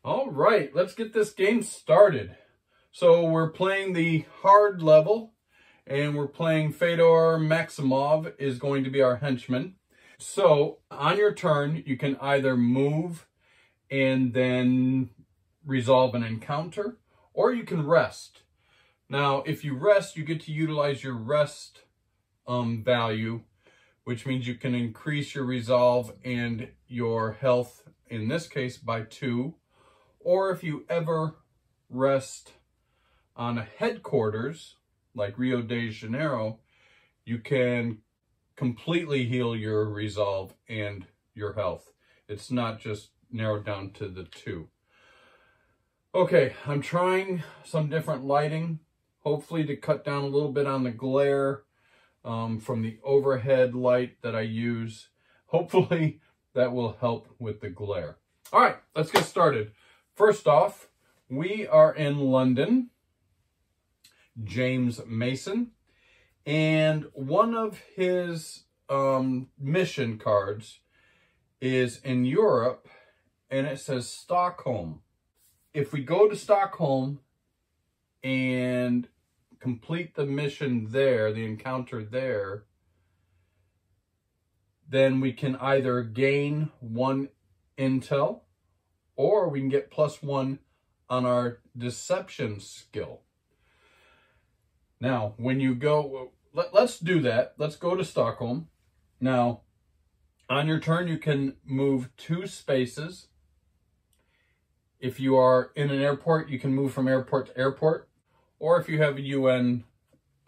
All right, let's get this game started. So we're playing the hard level, and we're playing Fedor Maximov is going to be our henchman. So on your turn, you can either move and then resolve an encounter, or you can rest. Now, if you rest, you get to utilize your rest value, which means you can increase your resolve and your health, in this case, by 2. Or if you ever rest on a headquarters, like Rio de Janeiro, you can completely heal your resolve and your health. It's not just narrowed down to the 2. Okay, I'm trying some different lighting, hopefully to cut down a little bit on the glare from the overhead light that I use. Hopefully that will help with the glare. All right, let's get started. First off, we are in London, James Mason, and one of his mission cards is in Europe, and it says Stockholm. If we go to Stockholm and complete the mission there, the encounter there, then we can either gain 1 intel, or we can get +1 on our deception skill. Now, when you go, let's do that. Let's go to Stockholm. Now, on your turn, you can move 2 spaces. If you are in an airport, you can move from airport to airport. Or if you have a UN,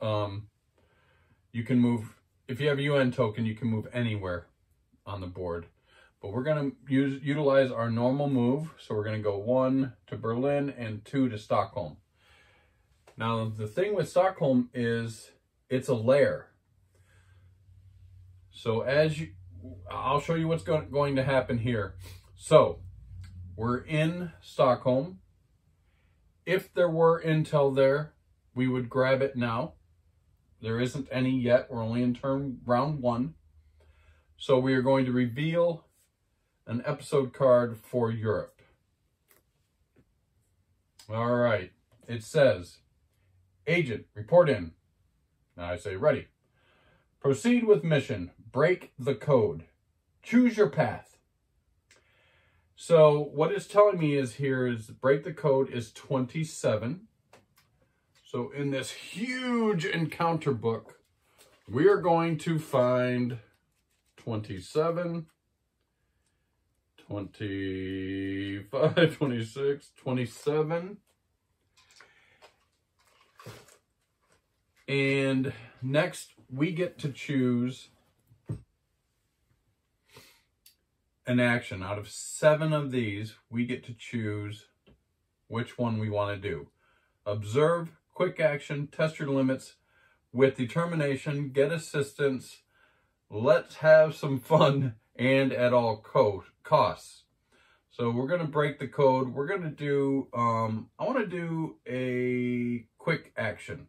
you can move, if you have a UN token, you can move anywhere on the board. But we're going to utilize our normal move. So we're going to go 1 to Berlin and 2 to Stockholm. Now, the thing with Stockholm is it's a lair. So I'll show you what's going to happen here. So we're in Stockholm. If there were intel there, we would grab it now. There isn't any yet. We're only in round 1. So we are going to reveal an episode card for Europe. All right. It says, Agent, report in. Now I say, ready. Proceed with mission. Break the code. Choose your path. So what it's telling me is here is break the code is 27. So in this huge encounter book, we are going to find 27, 25, 26, 27. And next we get to choose an action. Out of 7 of these, we get to choose which one we want to do. Observe, quick action, test your limits with determination, get assistance, let's have some fun, and at all costs. So we're going to break the code. We're going to do, I want to do a quick action.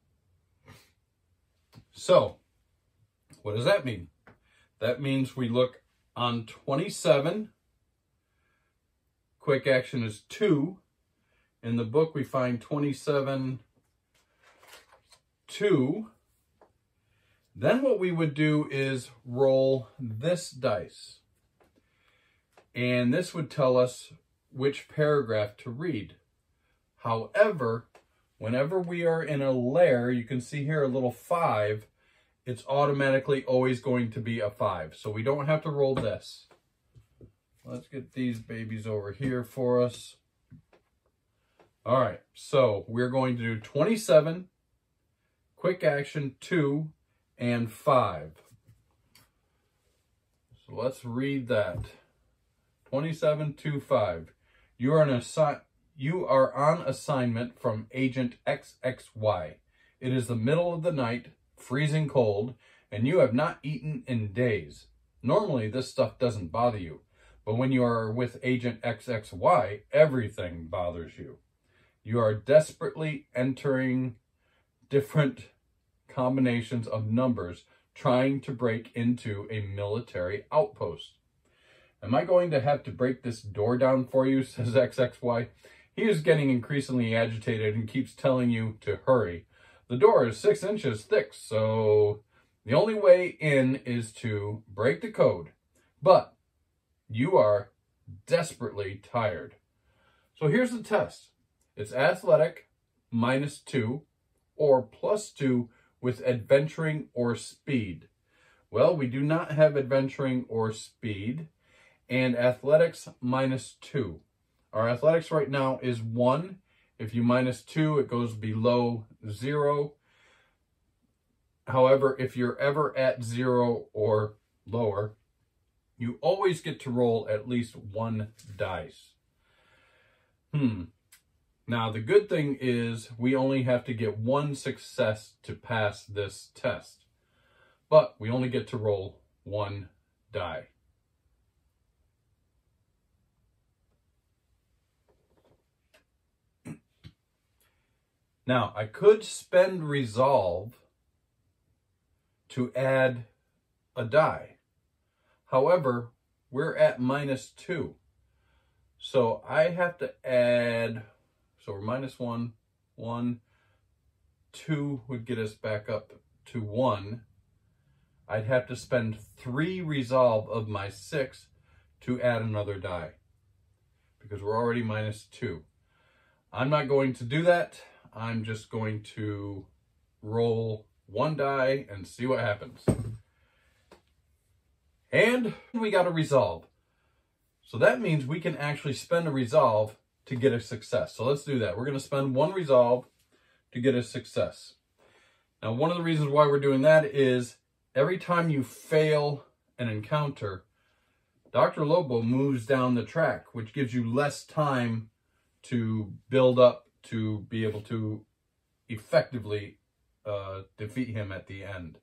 So what does that mean? That means we look on 27. Quick action is 2. In the book, we find 27, 2. Then what we would do is roll this dice. And this would tell us which paragraph to read. However, whenever we are in a lair, you can see here a little 5. It's automatically always going to be a 5. So we don't have to roll this. Let's get these babies over here for us. All right, so we're going to do 27, quick action 2, and 5. So let's read that. 27, 2, 5. You are on assignment from Agent XXY. It is the middle of the night, freezing cold, and you have not eaten in days. Normally, this stuff doesn't bother you, but when you are with Agent XXY, everything bothers you. You are desperately entering different combinations of numbers, trying to break into a military outpost. Am I going to have to break this door down for you, says XXY. He is getting increasingly agitated and keeps telling you to hurry. The door is 6 inches thick, so the only way in is to break the code. But you are desperately tired. So here's the test. It's athletic -2 or +2 with adventuring or speed. Well, we do not have adventuring or speed, and athletics -2. Our athletics right now is 1. If you -2, it goes below 0. However, if you're ever at 0 or lower, you always get to roll at least 1 dice. Now, the good thing is we only have to get 1 success to pass this test. But we only get to roll 1 die. Now, I could spend resolve to add a die. However, we're at -2. So I have to add, so we're -1, 1, 2 would get us back up to 1. I'd have to spend 3 resolve of my 6 to add another die, because we're already -2. I'm not going to do that. I'm just going to roll 1 die and see what happens. And we got a resolve. So that means we can actually spend a resolve to get a success. So let's do that. We're going to spend 1 resolve to get a success. Now, one of the reasons why we're doing that is every time you fail an encounter, Dr. Lobo moves down the track, which gives you less time to build up to be able to effectively defeat him at the end.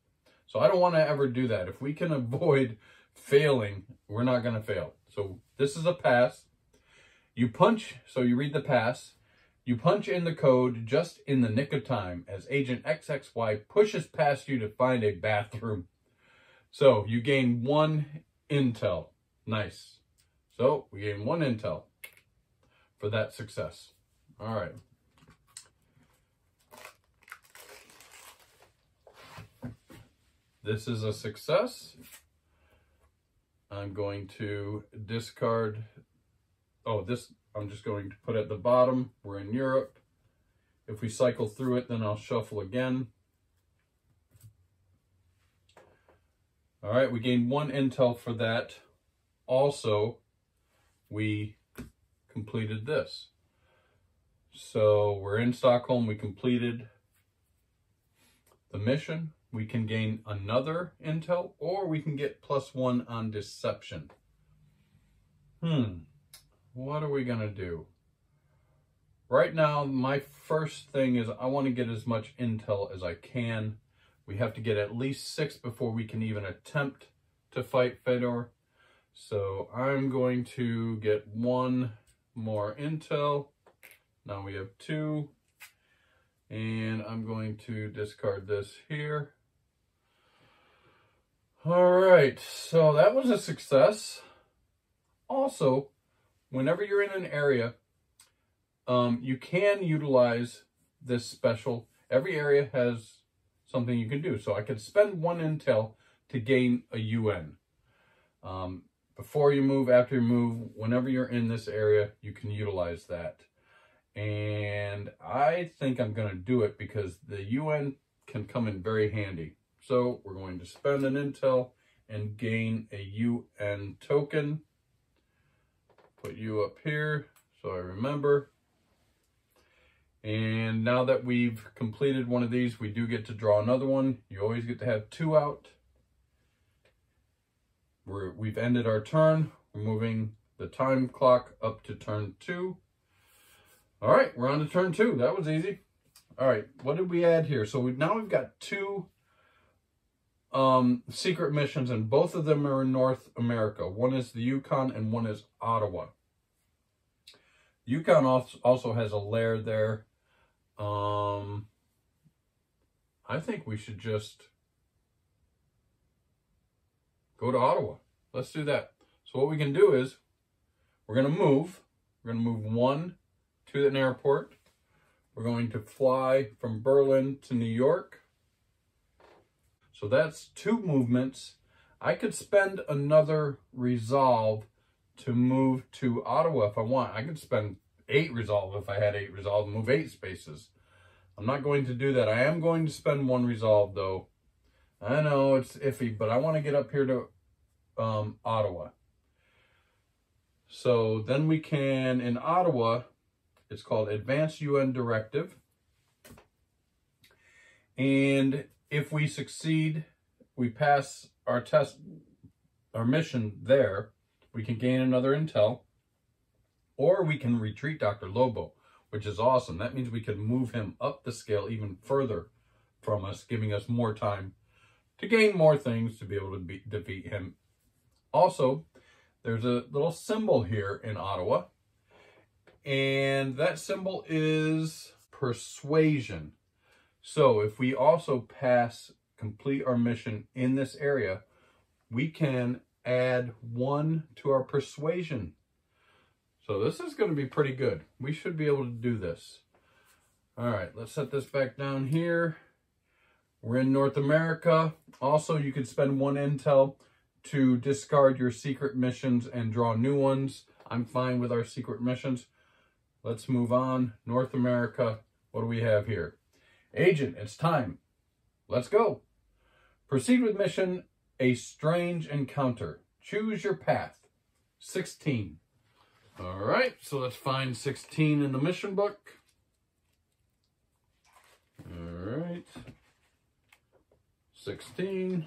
So I don't want to ever do that. If we can avoid failing, we're not going to fail. So this is a pass. You punch, so you read the pass. You punch in the code just in the nick of time as Agent XXY pushes past you to find a bathroom. So you gain 1 intel. Nice. So we gain 1 intel for that success. All right. This is a success. I'm going to discard, this I'm just going to put at the bottom. We're in Europe. If we cycle through it, then I'll shuffle again. All right, we gained 1 intel for that. Also, we completed this. So we're in Stockholm. We completed the mission. We can gain another intel, or we can get +1 on deception. What are we going to do? Right now, my first thing is I want to get as much intel as I can. We have to get at least 6 before we can even attempt to fight Fedor. So I'm going to get 1 more intel. Now we have 2. And I'm going to discard this here. All right, so that was a success. Also, whenever you're in an area, you can utilize this special. Every area has something you can do. So I could spend 1 intel to gain a UN. Before you move, after you move, whenever you're in this area, you can utilize that. And I think I'm going to do it because the UN can come in very handy. So we're going to spend an intel and gain a UN token. Put you up here so I remember. And now that we've completed one of these, we do get to draw another one. You always get to have 2 out. We've ended our turn. We're moving the time clock up to turn 2. All right, we're on to turn 2. That was easy. All right, what did we add here? So now we've got 2 secret missions, and both of them are in North America. One is the Yukon and one is Ottawa. Yukon also has a lair there. I think we should just go to Ottawa. Let's do that. So what we can do is we're going to move. We're going to move 1 to an airport. We're going to fly from Berlin to New York. So that's 2 movements. I could spend another resolve to move to Ottawa if I want. I could spend 8 resolve if I had 8 resolve and move 8 spaces. I'm not going to do that. I am going to spend 1 resolve though. I know it's iffy, but I want to get up here to Ottawa. So then we can, in Ottawa, it's called Advanced UN Directive. And if we succeed, we pass our test, our mission there, we can gain another intel, or we can retreat Dr. Lobo, which is awesome. That means we can move him up the scale even further from us, giving us more time to gain more things to be able to defeat him. Also, there's a little symbol here in Ottawa, and that symbol is persuasion. So if we also complete our mission in this area, we can add 1 to our persuasion. So this is going to be pretty good. We should be able to do this. All right, let's set this back down here. We're in North America. Also, you could spend 1 intel to discard your secret missions and draw new ones. I'm fine with our secret missions. Let's move on. North America, what do we have here? Agent, it's time. Let's go. Proceed with mission, A Strange Encounter. Choose your path. 16. All right, so let's find 16 in the mission book. All right. 16.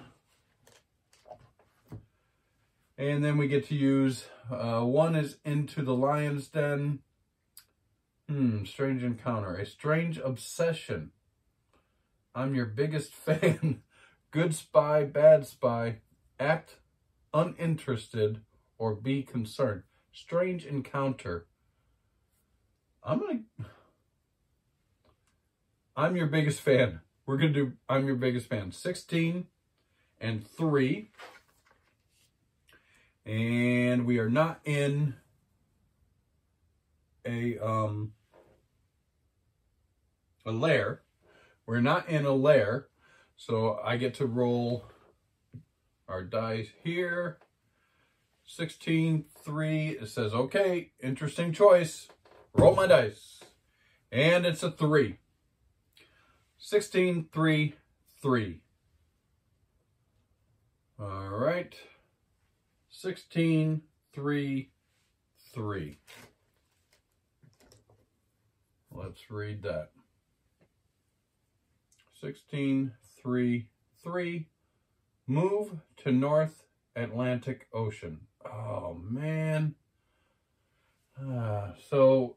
And then we get to use, 1 is Into the Lion's Den. Strange encounter. A strange obsession. I'm your biggest fan. Good spy, bad spy. Act uninterested or be concerned. Strange encounter. I'm your biggest fan. We're going to do I'm your biggest fan. 16 and 3. And we are not in a lair. We're not in a lair. So I get to roll our dice here. 16, 3. It says, okay, interesting choice. Roll my dice. And it's a 3. 16, 3, 3. All right. 16, 3, 3. Let's read that. 16, 3, 3. Move to North Atlantic Ocean. Oh, man. So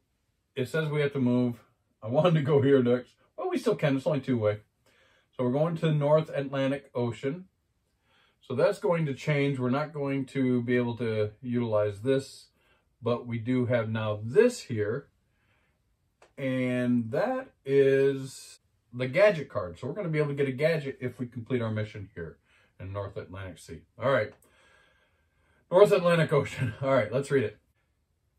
it says we have to move. I wanted to go here next. Well, we still can. It's only 2-way. So we're going to the North Atlantic Ocean. So that's going to change. We're not going to be able to utilize this, but we do have now this here. And that is the gadget card. So we're going to be able to get a gadget if we complete our mission here in North Atlantic Sea. All right. North Atlantic Ocean. All right, let's read it.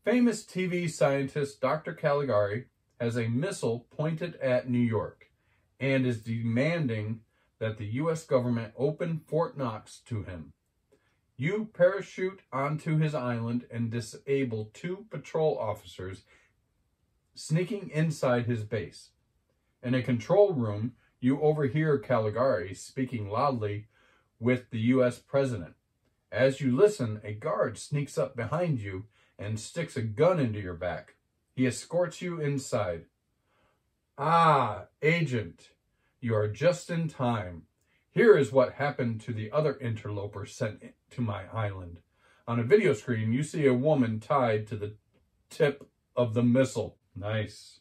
Famous TV scientist Dr. Caligari has a missile pointed at New York and is demanding that the U.S. government open Fort Knox to him. You parachute onto his island and disable 2 patrol officers sneaking inside his base. In a control room, you overhear Caligari speaking loudly with the U.S. president. As you listen, a guard sneaks up behind you and sticks a gun into your back. He escorts you inside. Ah, agent, you are just in time. Here is what happened to the other interloper sent to my island. On a video screen, you see a woman tied to the tip of the missile. Nice.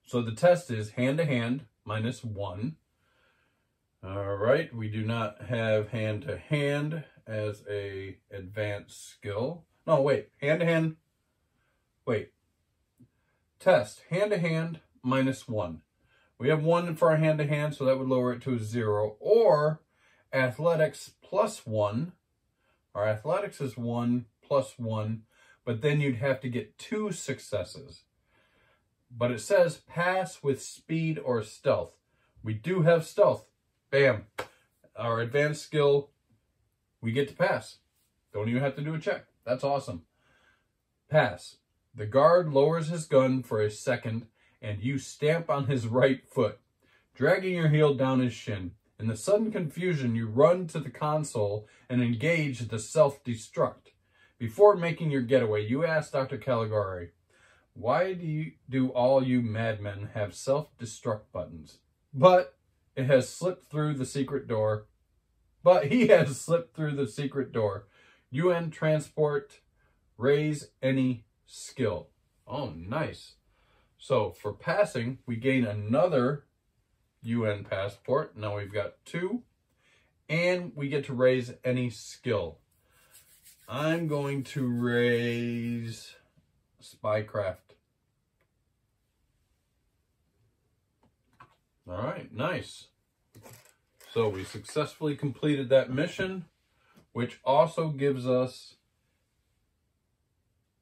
So the test is hand-to-hand, -1. All right, we do not have hand-to-hand as a advanced skill. No, wait, hand-to-hand, wait. Test, hand-to-hand, -1. We have 1 for our hand-to-hand, so that would lower it to a 0. Or athletics +1, Our athletics is 1 plus 1, but then you'd have to get 2 successes. But it says pass with speed or stealth. We do have stealth. Bam. Our advanced skill, we get to pass. Don't even have to do a check. That's awesome. Pass. The guard lowers his gun for a second, and you stamp on his right foot, dragging your heel down his shin. In the sudden confusion, you run to the console and engage the self-destruct. Before making your getaway, you ask Dr. Caligari, why do all you madmen have self-destruct buttons? But it has slipped through the secret door. But he has slipped through the secret door. UN transport, raise any skill. Oh, nice. So for passing, we gain another UN passport. Now we've got 2. And we get to raise any skill. I'm going to raise spycraft. All right, nice. So we successfully completed that mission, which also gives us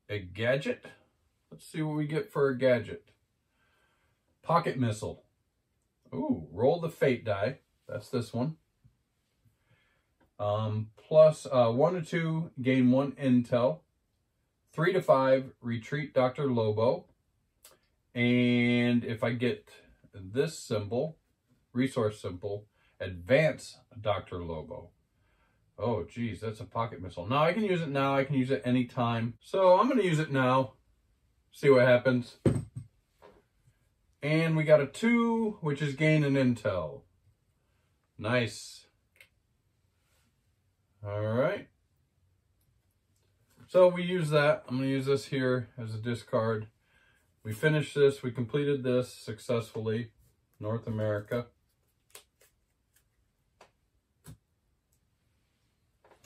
a gadget. Let's see what we get for a gadget. Pocket missile. Ooh, roll the fate die. That's this one. Plus 1 to 2, gain 1 intel. 3 to 5, retreat Dr. Lobo. And if I get this symbol, resource symbol, advance Dr. Lobo. Oh, geez, that's a pocket missile. Now I can use it now. I can use it anytime. So I'm going to use it now. See what happens. And we got a 2, which is gain an intel. Nice. All right. So we use that. I'm going to use this here as a discard. We finished this. We completed this successfully. North America.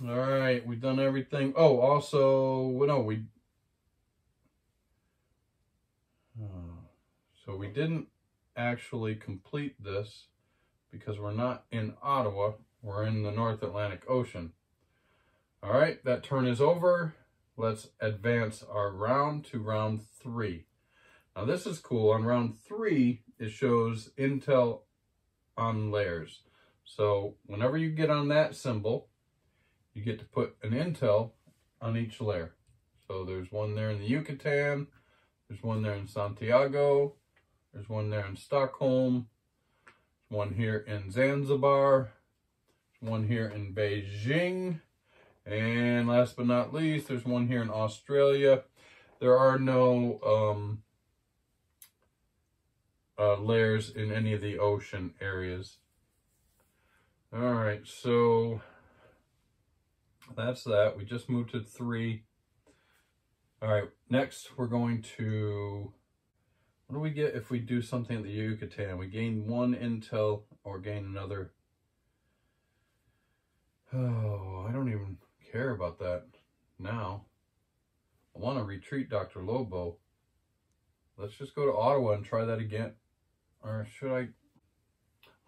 All right. We've done everything. Oh, also, no, so we didn't actually complete this because we're not in Ottawa. We're in the North Atlantic Ocean. All right. That turn is over. Let's advance our round to round 3. Now this is cool. On round 3, it shows intel on layers. So whenever you get on that symbol, you get to put an intel on each layer. So there's one there in the Yucatan. There's one there in Santiago. There's one there in Stockholm. There's one here in Zanzibar. There's one here in Beijing. And last but not least, there's one here in Australia. There are no layers in any of the ocean areas. All right, so that's that. We just moved to 3. All right, next we're going to, what do we get if we do something at the Yucatan? We gain 1 intel or gain another. Oh, I don't even care about that now. I want to retreat Dr. Lobo. Let's just go to Ottawa and try that again. Or should I?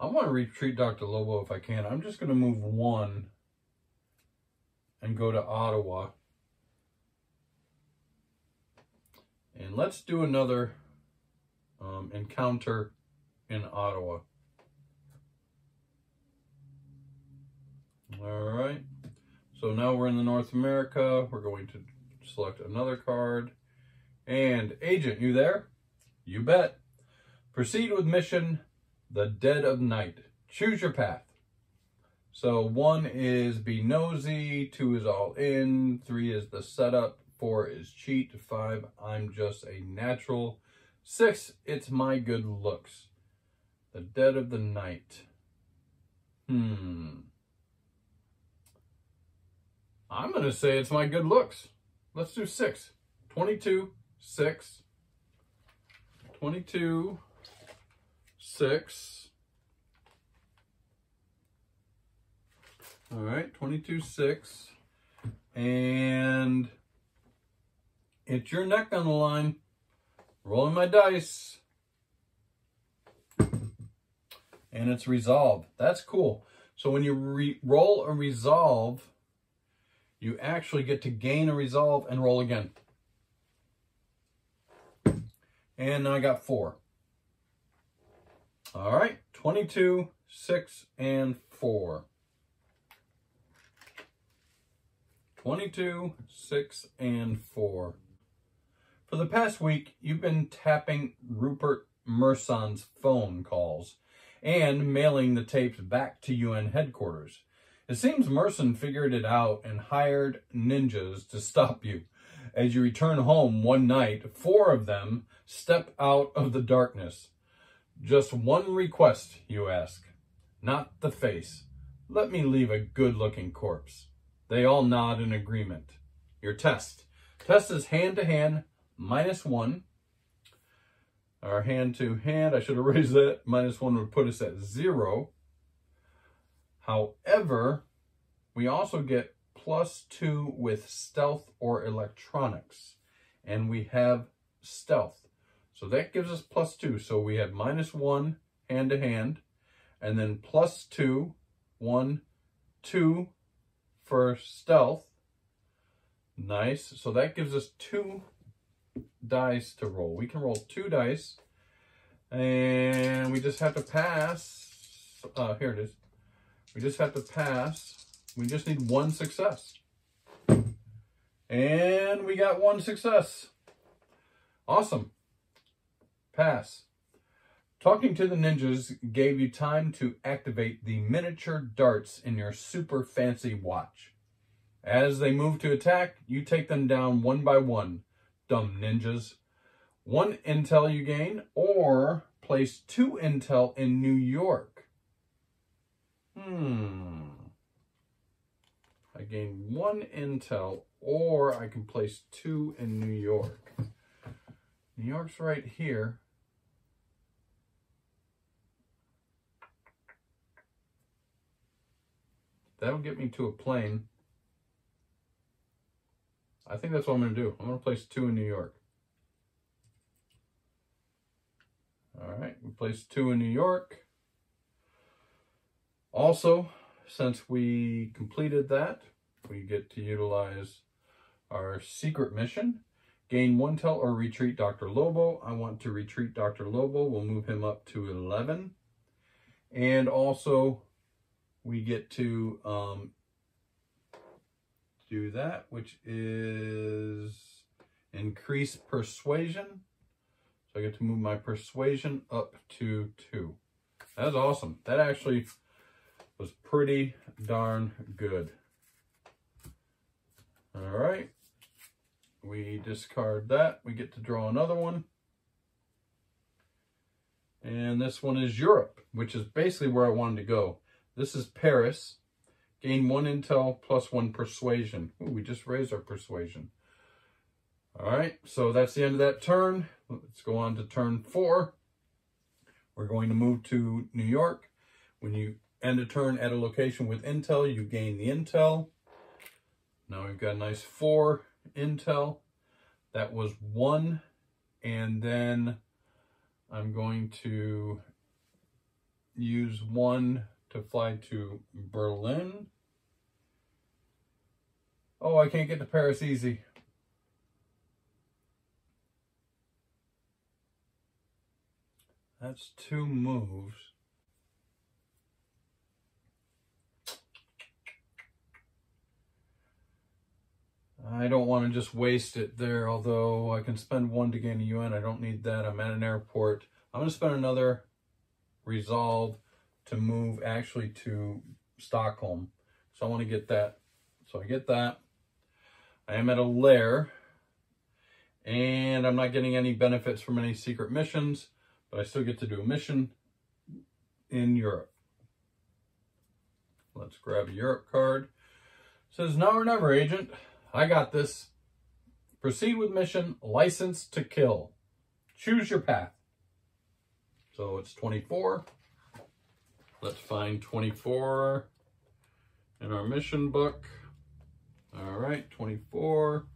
I want to retreat Dr. Lobo if I can. I'm just going to move 1 and go to Ottawa. And let's do another encounter in Ottawa. All right. So now we're in the North America. We're going to select another card. And Agent, you there? You bet. Proceed with mission, the Dead of Night. Choose your path. So 1 is be nosy, 2 is all in, 3 is the setup, 4 is cheat, 5, I'm just a natural, 6, it's my good looks. The Dead of the Night. I'm going to say it's my good looks. Let's do 6. 22, 6. 22, 6. All right, 22, 6. And it's your neck on the line. Rolling my dice. And it's resolved. That's cool. So when you roll a resolve, you actually get to gain a resolve and roll again. And I got 4. All right, 22, 6, and 4. 22, 6, and 4. For the past week, you've been tapping Rupert Merson's phone calls and mailing the tapes back to UN headquarters. It seems Merson figured it out and hired ninjas to stop you. As you return home one night, 4 of them step out of the darkness. Just one request, you ask. Not the face. Let me leave a good-looking corpse. They all nod in agreement. Your test. Test is hand-to-hand, -1. Our hand-to-hand, I should have raised that. -1 would put us at 0. However, we also get +2 with stealth or electronics. And we have stealth. So that gives us +2. So we have -1 hand-to-hand. And then +2, 1, 2 for stealth. Nice. So that gives us 2 dice to roll. We can roll 2 dice. And we just have to pass. Here it is. We just have to pass. We just need 1 success. And we got 1 success. Awesome. Pass. Talking to the ninjas gave you time to activate the miniature darts in your super fancy watch. As they move to attack, you take them down one by one. Dumb ninjas. 1 intel you gain, or place 2 intel in New York. I gain 1 intel, or I can place 2 in New York. New York's right here. That'll get me to a plane. I think that's what I'm going to do. I'm going to place 2 in New York. All right, we place 2 in New York. Also, since we completed that, we get to utilize our secret mission. Gain 1 intel or retreat Dr. Lobo. I want to retreat Dr. Lobo. We'll move him up to 11. And also, we get to do that, which is increase persuasion. So I get to move my persuasion up to 2. That's awesome. That actually was pretty darn good. All right. We discard that. We get to draw another one. And this one is Europe, which is basically where I wanted to go. This is Paris. Gain 1 intel plus 1 persuasion. Ooh, we just raised our persuasion. All right, so that's the end of that turn. Let's go on to turn 4. We're going to move to New York. When you end a turn at a location with intel, you gain the intel. Now we've got a nice 4 intel. That was 1. And then I'm going to use 1 to fly to Berlin. Oh, I can't get to Paris easy. That's 2 moves. I don't want to just waste it there, although I can spend 1 to gain a UN. I don't need that. I'm at an airport. I'm going to spend another resolve to move actually to Stockholm. So I want to get that. So I get that. I am at a lair. And I'm not getting any benefits from any secret missions, but I still get to do a mission in Europe. Let's grab a Europe card. It says, now or never, agent. I got this. Proceed with mission, license to kill. Choose your path. So it's 24. Let's find 24 in our mission book. All right, 24.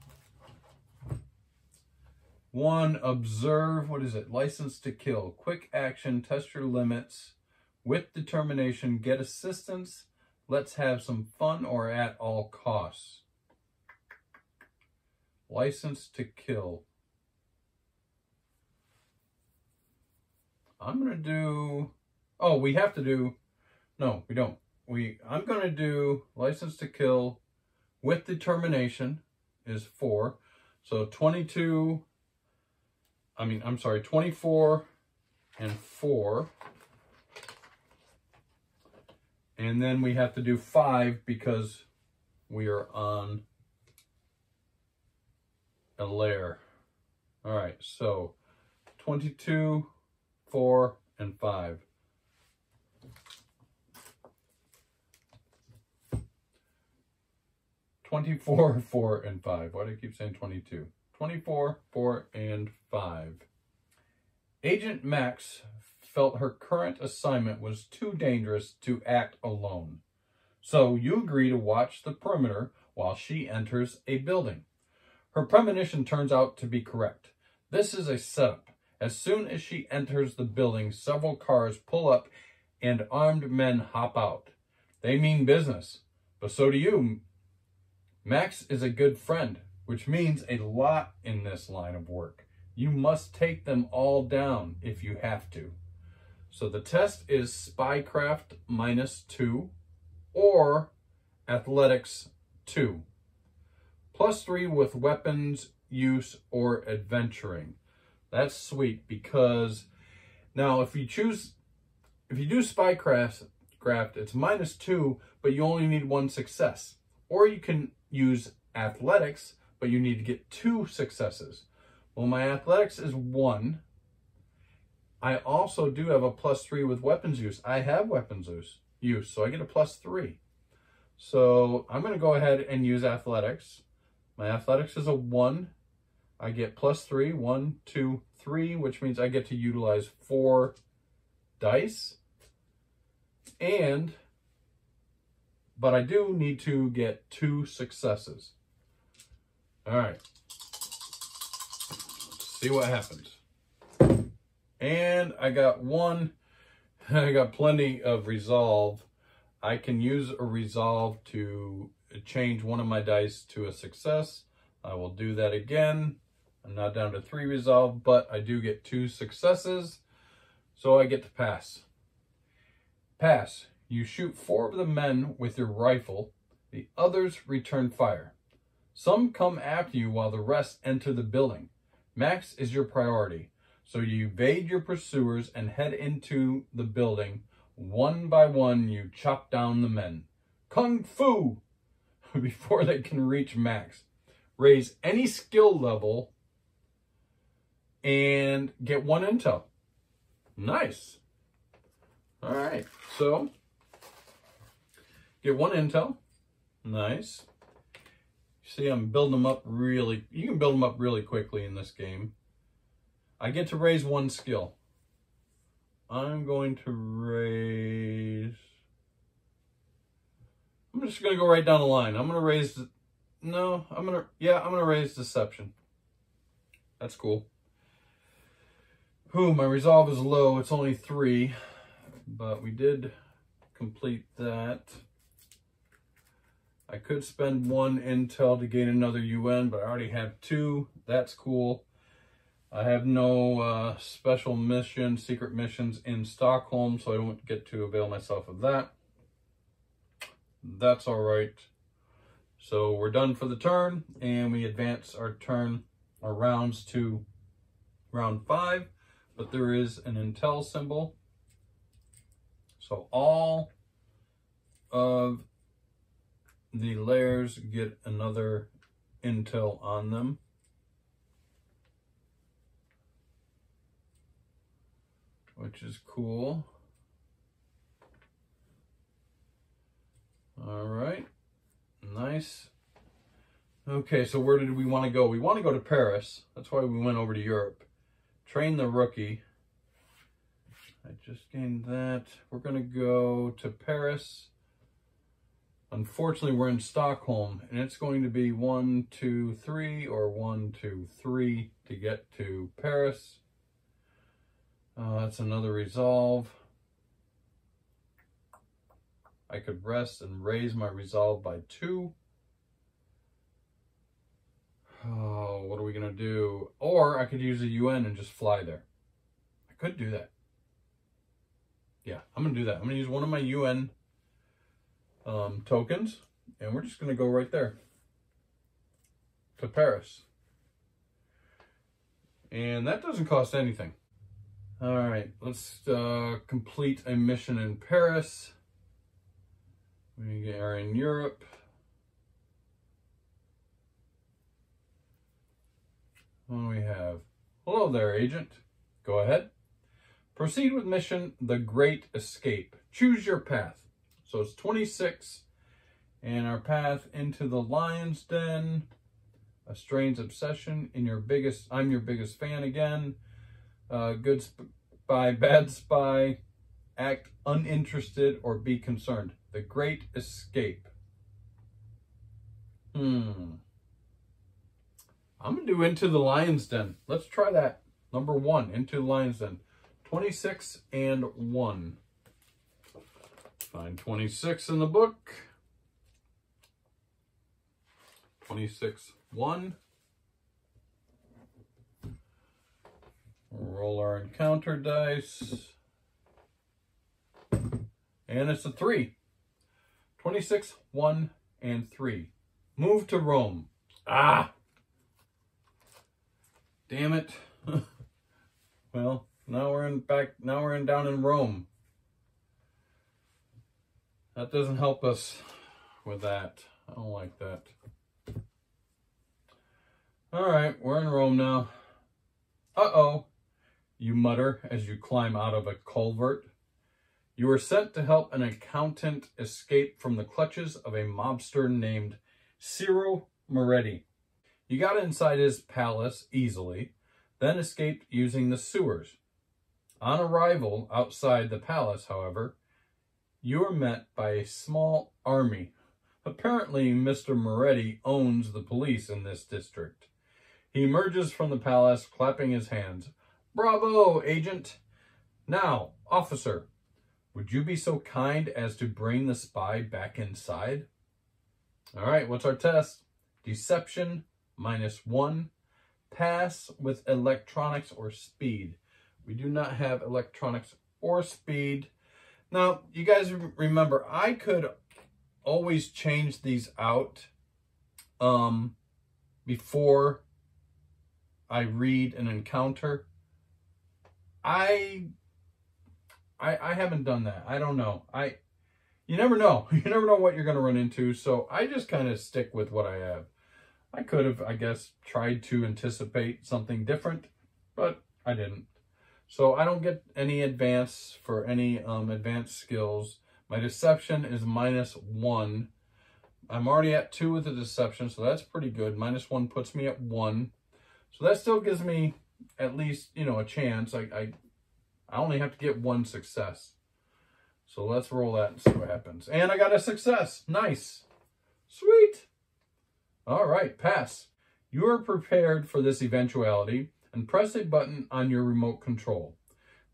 1, observe, what is it? License to kill. Quick action, test your limits. With determination, get assistance. Let's have some fun or at all costs. License to kill. I'm going to do... Oh, we have to do... No, we don't. I'm going to do license to kill with determination is 4. So 24 and 4. And then we have to do 5 because we are on a layer. All right, so 22, 4, and 5. "24, 4, and 5. Why do I keep saying 22? 24, 4, and 5. Agent Max felt her current assignment was too dangerous to act alone. So you agree to watch the perimeter while she enters a building. Her premonition turns out to be correct. This is a setup. As soon as she enters the building, several cars pull up and armed men hop out. They mean business, but so do you. Max is a good friend, which means a lot in this line of work. You must take them all down if you have to. So the test is spycraft -2 or athletics 2. +3 with weapons use or adventuring. That's sweet because now if you do spycraft, it's -2, but you only need 1 success. Or you can use athletics, but you need to get 2 successes. Well, my athletics is 1. I also do have a +3 with weapons use. I have weapons use, so I get a +3. So I'm going to go ahead and use athletics. My athletics is a 1. I get +3, 1, 2, 3, which means I get to utilize 4 dice. But I do need to get 2 successes. All right. Let's see what happens. And I got 1. I got plenty of resolve. I can use a resolve to change one of my dice to a success. I will do that again. I'm now down to 3 resolve, but I do get 2 successes. So I get to pass. Pass. You shoot 4 of the men with your rifle. The others return fire. Some come after you while the rest enter the building. Max is your priority. So you evade your pursuers and head into the building. One by one, you chop down the men. Kung Fu! Before they can reach Max. Raise any skill level and get 1 intel. Nice. All right, so get 1 intel. Nice. See, I'm building them up really... You can build them up really quickly in this game. I get to raise 1 skill. I'm going to raise... I'm just going to go right down the line. I'm going to raise... No, I'm going to raise Deception. That's cool. My resolve is low. It's only 3. But we did complete that. I could spend 1 intel to gain another UN, but I already have 2. That's cool. I have no special missions, secret missions in Stockholm, so I don't get to avail myself of that. That's all right. So we're done for the turn, and we advance our rounds to round 5, but there is an intel symbol. So all of the layers get another intel on them. Which is cool. All right, nice. Okay, so where did we want to go? We want to go to Paris. That's why we went over to Europe. Train the rookie. I just gained that. We're going to go to Paris. Unfortunately, we're in Stockholm, and it's going to be 1, 2, 3, or 1, 2, 3 to get to Paris. That's another resolve. I could rest and raise my resolve by 2. Oh, what are we going to do? Or I could use a UN and just fly there. I could do that. Yeah, I'm going to do that. I'm going to use one of my UN tokens, and we're just going to go right there to Paris. And that doesn't cost anything. All right, let's complete a mission in Paris. We are in Europe. What do we have? Hello there, agent. Go ahead. Proceed with mission, The Great Escape. Choose your path. So it's 26, and our path into the Lion's Den. A strange obsession in your biggest, I'm your biggest fan again. Good spy, bad spy. Act uninterested or be concerned. The Great Escape. I'm going to do Into the Lion's Den. Let's try that. Number 1, Into the Lion's Den. 26 and 1. Find 26 in the book. 26, 1. Roll our encounter dice. And it's a 3. 26, 1, and 3. Move to Rome. Ah! Damn it. Well, now we're down in Rome. That doesn't help us with that. I don't like that. All right, we're in Rome now. Uh-oh, you mutter as you climb out of a culvert. You are sent to help an accountant escape from the clutches of a mobster named Fedor Moretti. You got inside his palace easily, then escaped using the sewers. On arrival outside the palace, however, you are met by a small army. Apparently, Mr. Moretti owns the police in this district. He emerges from the palace, clapping his hands. Bravo, agent! Now, officer, would you be so kind as to bring the spy back inside? All right, what's our test? Deception, -1. Pass with electronics or speed. We do not have electronics or speed. Now, you guys remember, I could always change these out before I read an encounter. I haven't done that. I don't know. You never know. You never know what you're going to run into. So I just kind of stick with what I have. I could have, I guess, tried to anticipate something different, but I didn't. So I don't get any advance for any advanced skills. My deception is -1. I'm already at 2 with the deception, so that's pretty good. -1 puts me at 1. So that still gives me at least, you know, a chance. I only have to get 1 success. So let's roll that and see what happens. And I got a success. Nice. Sweet. All right, pass. You are prepared for this eventuality and press a button on your remote control.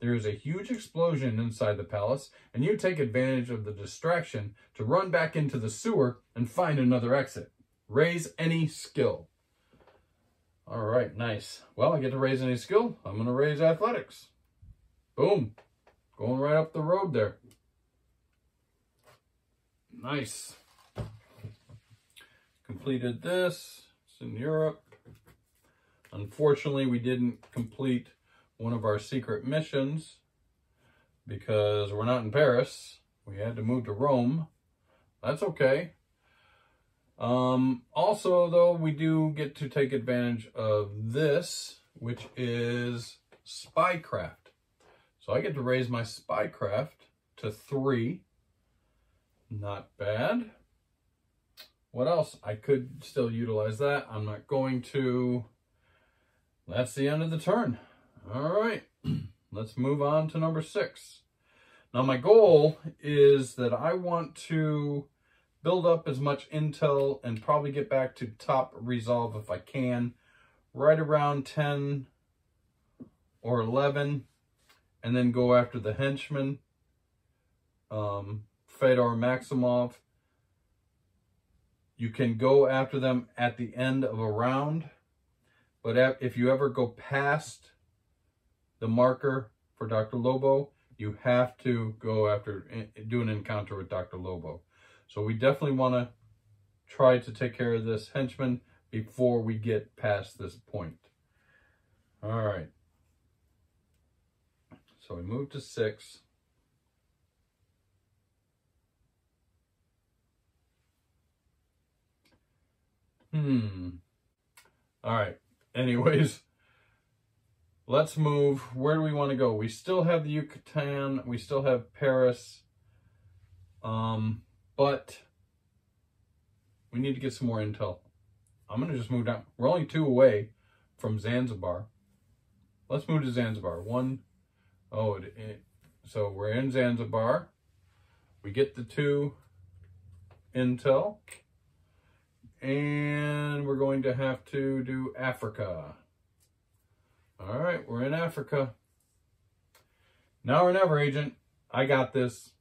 There is a huge explosion inside the palace, and you take advantage of the distraction to run back into the sewer and find another exit. Raise any skill. All right, nice. Well, I get to raise any skill. I'm going to raise athletics. Boom. Going right up the road there. Nice. Completed this. It's in Europe. Unfortunately, we didn't complete one of our secret missions because we're not in Paris. We had to move to Rome. That's okay. Also, though, we do get to take advantage of this, which is spycraft. So I get to raise my spycraft to 3. Not bad. What else? I could still utilize that. I'm not going to. That's the end of the turn. All right. Let's move on to number 6. Now, my goal is that I want to build up as much intel and probably get back to top resolve if I can, right around 10 or 11, and then go after the henchman, Fedor Maximov. You can go after them at the end of a round, But if you ever go past the marker for Dr. Lobo, you have to go after, do an encounter with Dr. Lobo. So we definitely want to try to take care of this henchman before we get past this point. All right. So we move to 6. All right. Anyways, let's move. Where do we want to go? We still have the Yucatan. We still have Paris. But we need to get some more intel. I'm going to just move down. We're only 2 away from Zanzibar. Let's move to Zanzibar. So we're in Zanzibar. We get the 2 intel. And we're going to have to do Africa. All right, we're in Africa. Now or never, agent. I got this.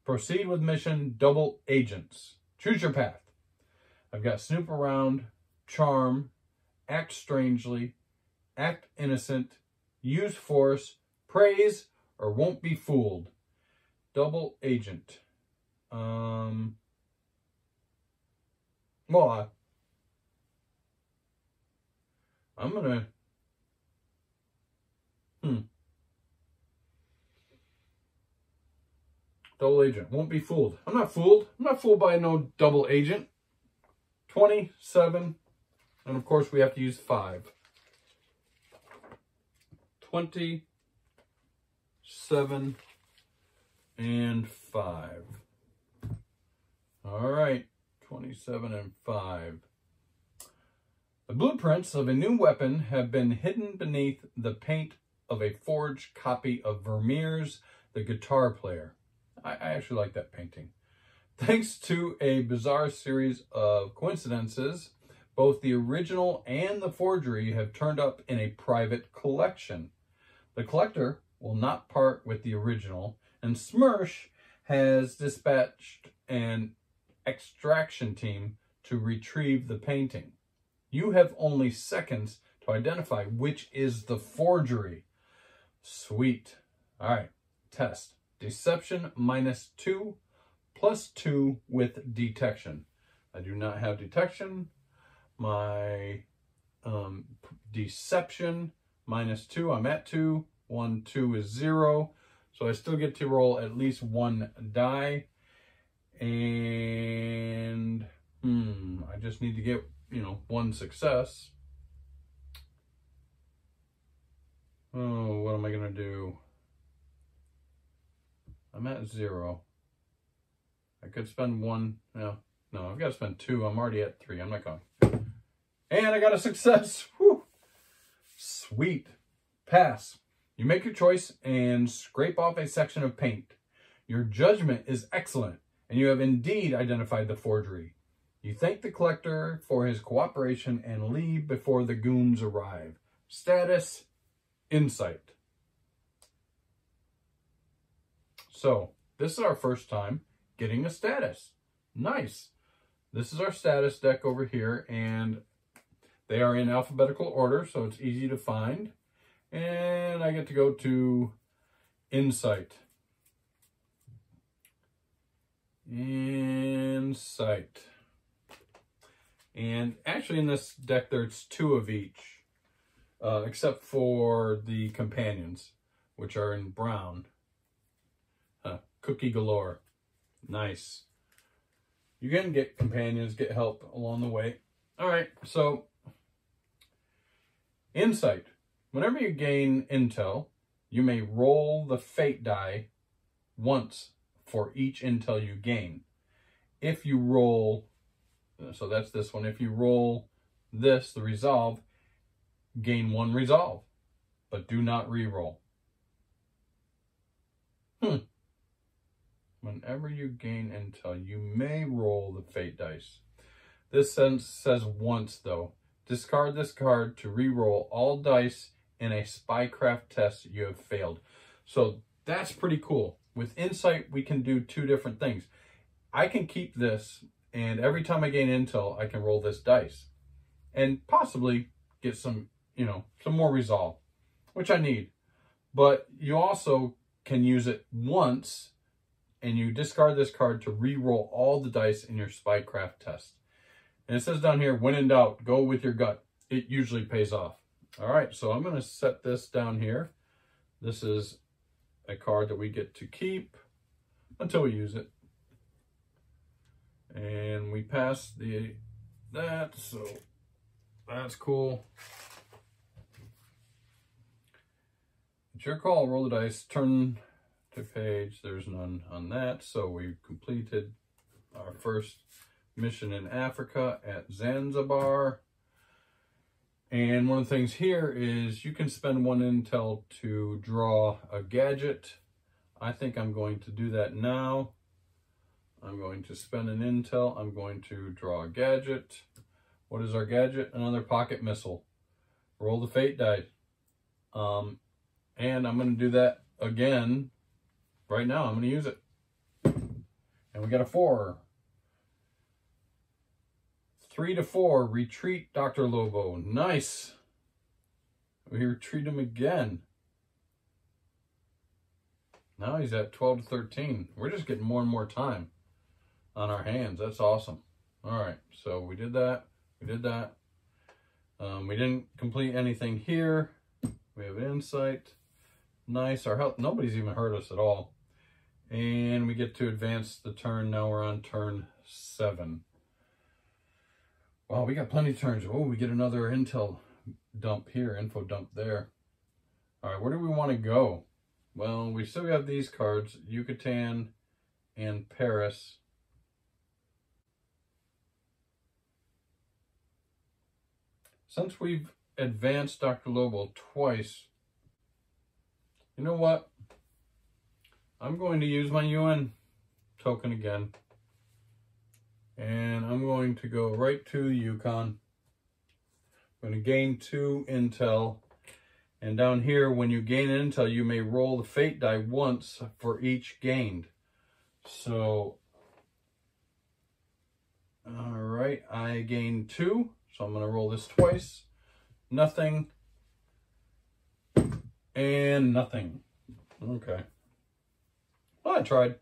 Proceed with mission, double agents. Choose your path. I've got snoop around, charm, act strangely, act innocent, use force, praise, or won't be fooled. Double agent. Well, I'm gonna, double agent, won't be fooled. I'm not fooled. I'm not fooled by no double agent. 27, and of course we have to use 5. 27 and 5. All right. 27 and 5. The blueprints of a new weapon have been hidden beneath the paint of a forged copy of Vermeer's The Guitar Player. I actually like that painting. Thanks to a bizarre series of coincidences, both the original and the forgery have turned up in a private collection. The collector will not part with the original, and Smersh has dispatched an extraction team to retrieve the painting. You have only seconds to identify which is the forgery. Sweet. All right, test. Deception -2 +2 with detection. I do not have detection. My deception -2, I'm at 2. 1, 2 is 0. So I still get to roll at least 1 die. And I just need to get, 1 success. Oh, what am I gonna do? I'm at 0. I could spend 1. No, I've got to spend 2. I'm already at 3. I'm not going. And I got a success. Whew. Sweet. Pass. You make your choice and scrape off a section of paint. Your judgment is excellent, and you have indeed identified the forgery. You thank the collector for his cooperation and leave before the goons arrive. Status, insight. So, this is our first time getting a status. Nice. This is our status deck over here, and they are in alphabetical order, so it's easy to find. And I get to go to insight. Insight. And actually in this deck there's 2 of each, except for the companions, which are in brown. Cookie galore. Nice. You can get companions, get help along the way. All right, so insight. Whenever you gain intel, you may roll the fate die once for each intel you gain. If you roll, so that's this one, if you roll this, the resolve, gain 1 resolve, but do not re-roll. Whenever you gain intel, you may roll the fate dice. This sentence says once, though. Discard this card to re-roll all dice in a spycraft test you have failed. So that's pretty cool. With insight, we can do 2 different things. I can keep this, and every time I gain intel, I can roll this dice and possibly get some you know, some more resolve, which I need. But you also can use it once, and you discard this card to re-roll all the dice in your spycraft test. And it says down here, when in doubt, go with your gut. It usually pays off. All right, so I'm going to set this down here. This is a card that we get to keep until we use it. And we pass that, so that's cool. It's your call. Roll the dice. Turn to page. There's none on that. So we've completed our first mission in Africa at Zanzibar. And one of the things here is you can spend 1 intel to draw a gadget. I think I'm going to do that now. I'm going to spend an intel. I'm going to draw a gadget. What is our gadget? Another pocket missile. Roll the fate die. And I'm going to do that again right now. I'm going to use it. And we got a 4. 3 to 4. Retreat, Dr. Lobo. Nice. We retreat him again. Now he's at 12 to 13. We're just getting more and more time on our hands. That's awesome. All right. So we did that. We did that. We didn't complete anything here. We have insight. Nice. Our health. Nobody's even hurt us at all. And we get to advance the turn. Now we're on turn 7. Wow, we got plenty of turns. Oh, we get another intel dump here, info dump there. All right, where do we want to go? Well, we still have these cards, Yucatan and Paris. Since we've advanced Dr. Lobo twice, you know what? I'm going to use my UN token again. And I'm going to go right to the Yukon. I'm going to gain 2 intel. And down here, when you gain an intel, you may roll the fate die once for each gained. So, all right, I gained 2. So I'm going to roll this twice. Nothing. And nothing. Okay. Well, I tried.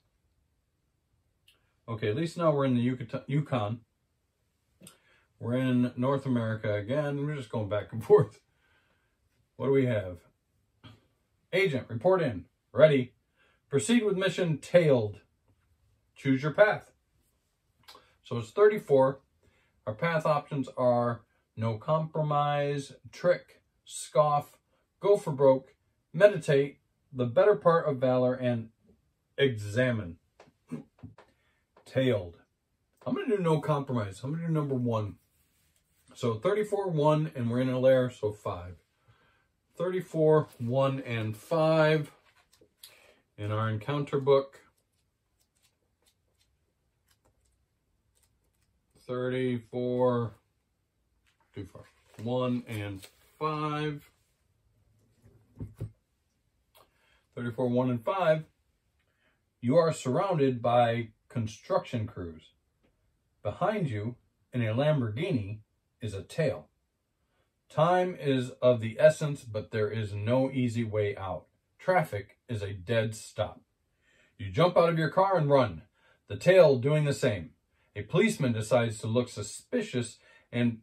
Okay, at least now we're in the Yukon. We're in North America again. We're just going back and forth. What do we have? Agent, report in. Ready. Proceed with mission tailed. Choose your path. So it's 34. Our path options are no compromise, trick, scoff, go for broke, meditate, the better part of valor, and examine. Tailed. I'm going to do no compromise. I'm going to do number 1. So 34, 1, and we're in a lair, so 5. 34, 1, and 5 in our encounter book. 34, 1, and 5. 34, 1, and 5. You are surrounded by construction crews. Behind you, in a Lamborghini, is a tail. Time is of the essence, but there is no easy way out. Traffic is a dead stop. You jump out of your car and run, the tail doing the same. A policeman decides to look suspicious and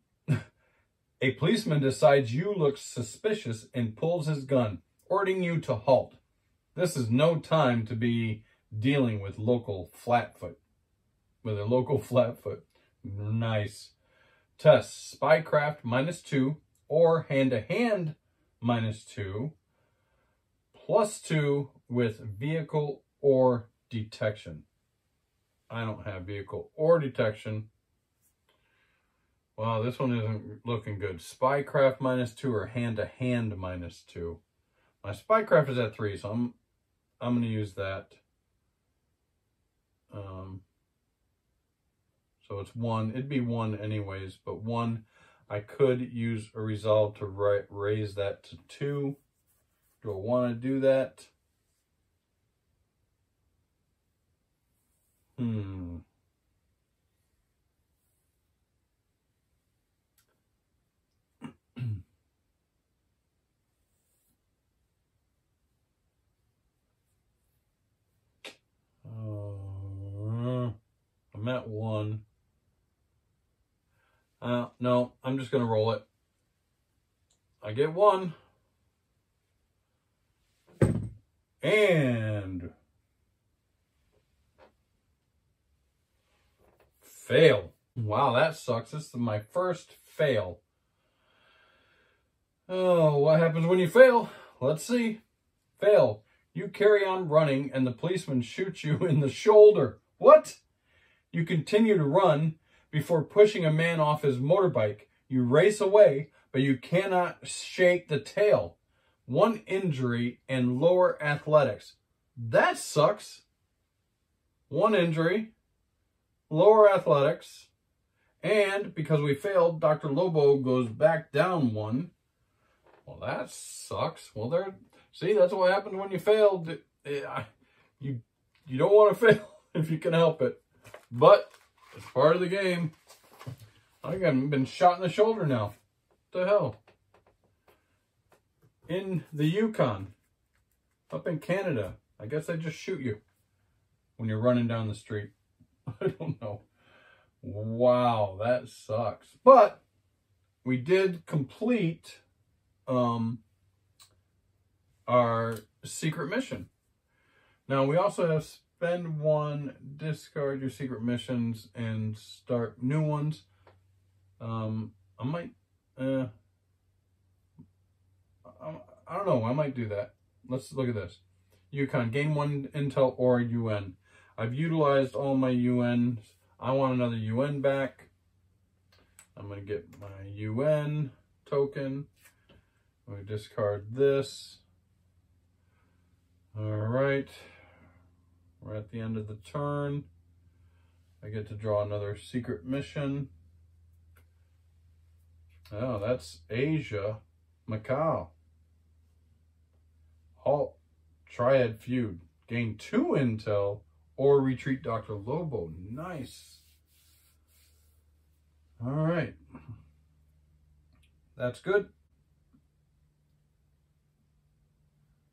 you look suspicious and pulls his gun, ordering you to halt. This is no time to be dealing with local flatfoot. Nice. Test spycraft -2 or hand-to-hand -2 +2 with vehicle or detection. I don't have vehicle or detection. Wow, this one isn't looking good. Spycraft -2 or hand-to-hand -2. My spycraft is at 3, so I'm going to use that. So it's 1. It'd be 1 anyways, but 1. I could use a resolve to raise that to 2. Do I want to do that? at 1. No, I'm just going to roll it. I get 1. And fail. Wow, that sucks. This is my first fail. Oh, what happens when you fail? Let's see. Fail. You carry on running and the policeman shoots you in the shoulder. What? You continue to run before pushing a man off his motorbike. You race away, but you cannot shake the tail. 1 injury and lower athletics. That sucks. 1 injury, lower athletics, and because we failed, Dr. Lobo goes back down 1. Well, that sucks. Well, see, that's what happens when you fail. You don't want to fail if you can help it. But it's part of the game. I think I've been shot in the shoulder now. What the hell? In the Yukon, up in Canada. I guess they just shoot you when you're running down the street. I don't know. Wow, that sucks. But we did complete our secret mission. Now we also have spend 1, discard your secret missions, and start new ones. I might, I don't know. I might do that. Let's look at this. Yukon, gain 1 intel or UN. I've utilized all my UNs. I want another UN back. I'm going to get my UN token. I'm going to discard this. All right. We're at the end of the turn. I get to draw another secret mission. Oh, that's Asia, Macau. Halt, Triad Feud. Gain 2 intel or retreat Dr. Lobo. Nice. All right. That's good.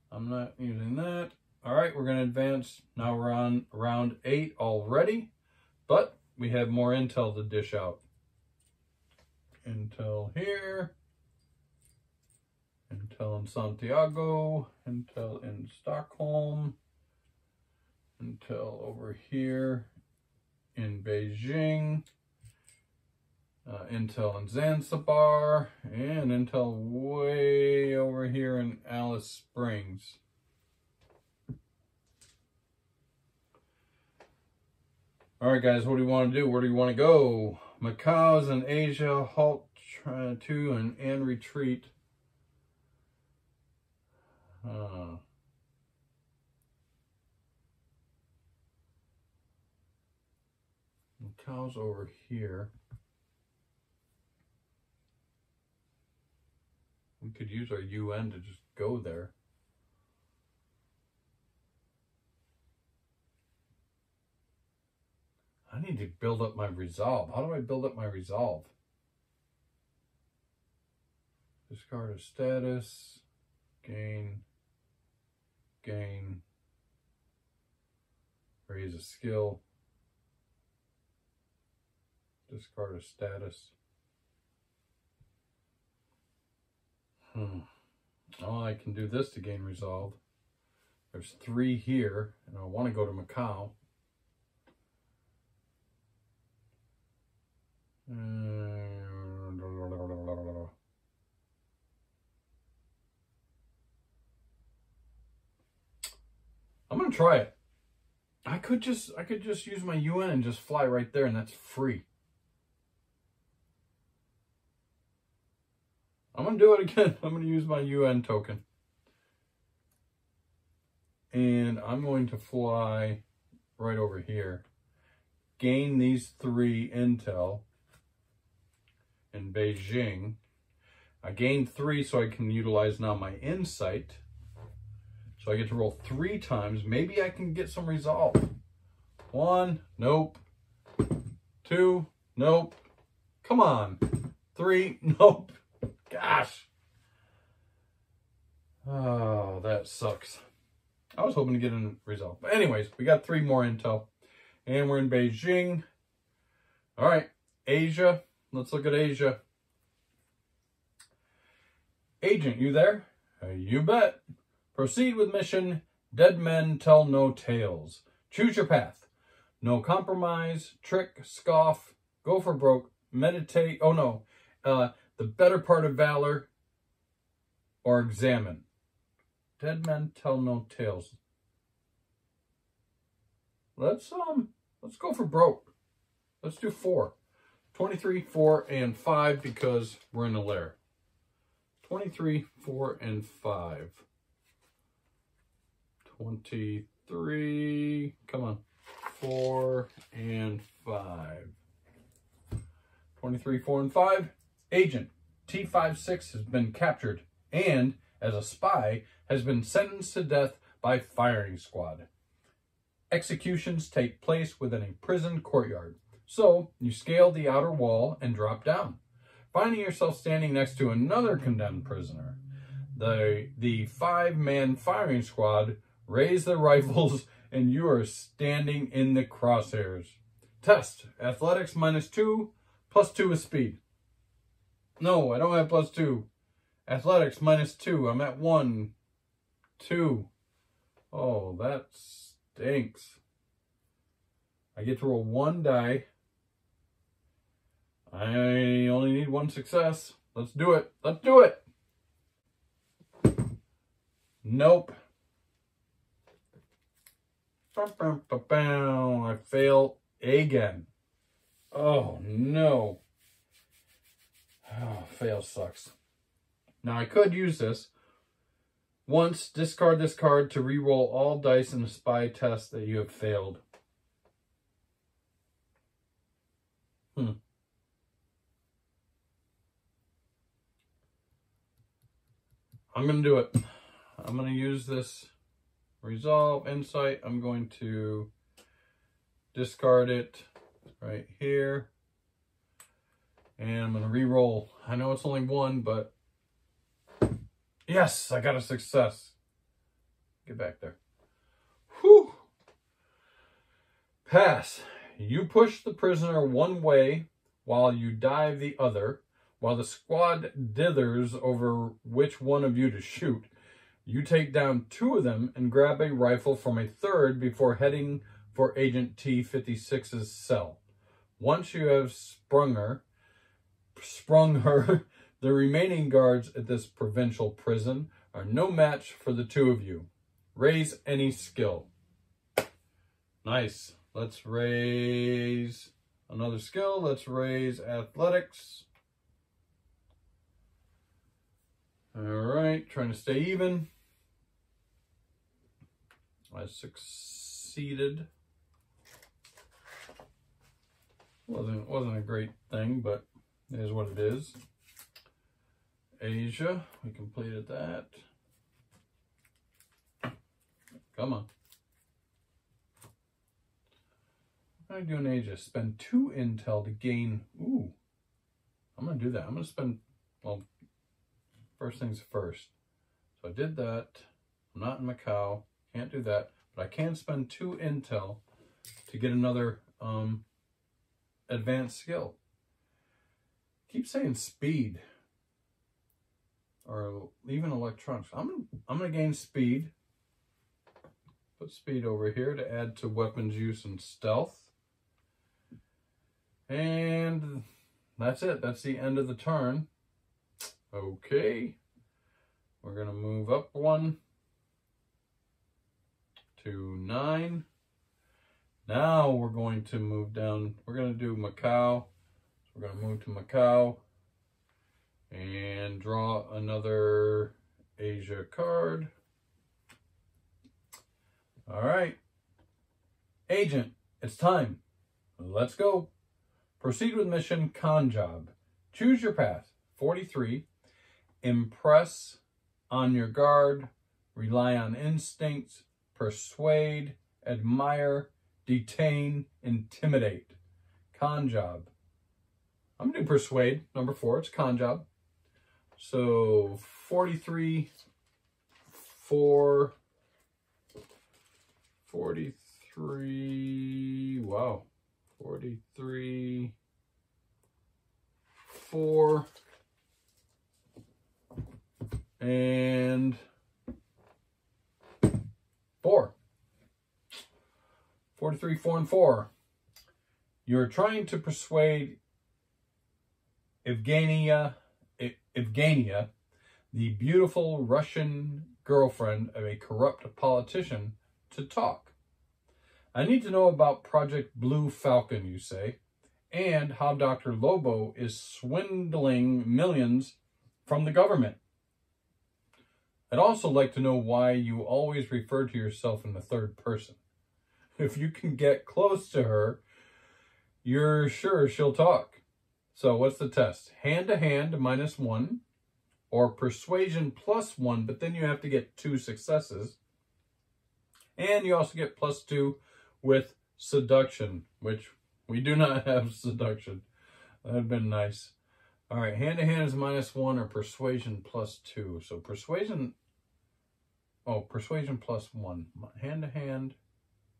I'm not using that. All right, we're going to advance. Now we're on round 8 already, but we have more intel to dish out. Intel here. Intel in Santiago. Intel in Stockholm. Intel over here in Beijing. Intel in Zanzibar. And Intel way over here in Alice Springs. All right, guys, what do you want to do? Where do you want to go? Macau's in Asia. Halt, try to, and retreat. Macau's over here. We could use our UN to just go there. I need to build up my resolve. How do I build up my resolve? Discard a status. Gain. Raise a skill. Discard a status. Oh, I can do this to gain resolve. There's 3 here, and I want to go to Macau. I'm gonna try it. I could just use my UN and just fly right there, and that's free. I'm gonna do it again. I'm gonna use my UN token. And I'm going to fly right over here. Gain these 3 intel in Beijing. I gained 3 so I can utilize now my insight. So I get to roll 3 times. Maybe I can get some resolve. 1, nope. 2, nope. Come on. 3, nope. Gosh. Oh, that sucks. I was hoping to get a resolve. But anyways, we got 3 more intel. And we're in Beijing. All right, Asia. Let's look at Asia. Agent, you there? You bet. Proceed with mission. Dead men tell no tales. Choose your path. No compromise, trick, scoff, go for broke, meditate. Oh no, the better part of valor, or examine. Dead men tell no tales. Let's go for broke. Let's do 4. 23, 4, and 5 because we're in the lair. 23, 4, and 5. 23, come on, 4, and 5. 23, 4, and 5. Agent T56 has been captured and, as a spy, has been sentenced to death by firing squad. Executions take place within a prison courtyard. So, you scale the outer wall and drop down, finding yourself standing next to another condemned prisoner. The 5-man firing squad raise their rifles and you are standing in the crosshairs. Test. Athletics -2, +2 is speed. No, I don't have +2. Athletics -2. I'm at 1, 2. Oh, that stinks. I get to roll 1 die. I only need 1 success. Let's do it. Let's do it. Nope. I fail again. Oh, no. Oh, fail sucks. Now, I could use this. Once, discard this card to re-roll all dice in the spy test that you have failed. I'm going to do it. I'm going to use this resolve insight. I'm going to discard it right here. And I'm going to re-roll. I know it's only 1, but yes, I got a success. Get back there. Whew. Pass. You push the prisoner one way while you dive the other. While the squad dithers over which one of you to shoot, you take down 2 of them and grab a rifle from a third before heading for Agent T56's cell. Once you have sprung her, the remaining guards at this provincial prison are no match for the 2 of you. Raise any skill. Nice. Let's raise another skill. Let's raise athletics. All right, trying to stay even. I succeeded. Wasn't a great thing, but it is what it is. Asia, we completed that. Come on. What am I do in Asia? Spend 2 intel to gain. Ooh, I'm gonna do that. I'm gonna spend, well, first things first. So I did that. I'm not in Macau. Can't do that. But I can spend 2 intel to get another advanced skill. Keep saying speed. Or even electronics. I'm gonna gain speed. Put speed over here to add to weapons use and stealth. And that's it. That's the end of the turn. Okay, we're going to move up 1 to 9. Now we're going to move down. We're going to do Macau. So we're going to move to Macau and draw another Asia card. All right, Agent, it's time. Let's go. Proceed with mission con job. Choose your path. 43. Impress, on your guard, rely on instincts, persuade, admire, detain, intimidate. Con job. I'm going to do persuade, number 4. It's con job. So 43, 4, 43, wow, 43, 4, and 4. 43, 4, and 4. You're trying to persuade Evgenia, the beautiful Russian girlfriend of a corrupt politician, to talk. I need to know about Project Blue Falcon, you say, and how Dr. Lobo is swindling millions from the government. I'd also like to know why you always refer to yourself in the third person. If you can get close to her, you're sure she'll talk. So what's the test? Hand-to-hand -1, or persuasion +1, but then you have to get 2 successes. And you also get +2 with seduction, which we do not have seduction. That would have been nice. All right, hand-to-hand is -1 or persuasion +2. So persuasion +1. Hand-to-hand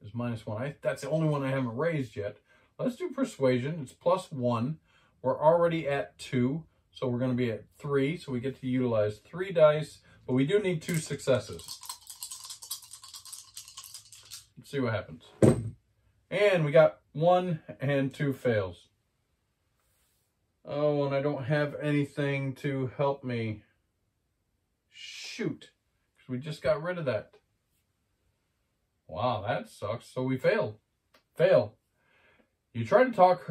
is -1. That's the only one I haven't raised yet. Let's do persuasion. It's +1. We're already at 2, so we're going to be at 3. So we get to utilize 3 dice, but we do need 2 successes. Let's see what happens. And we got 1 and 2 fails. Oh, and I don't have anything to help me. Shoot. Because we just got rid of that. Wow, that sucks. So we failed. Fail. You tried to talk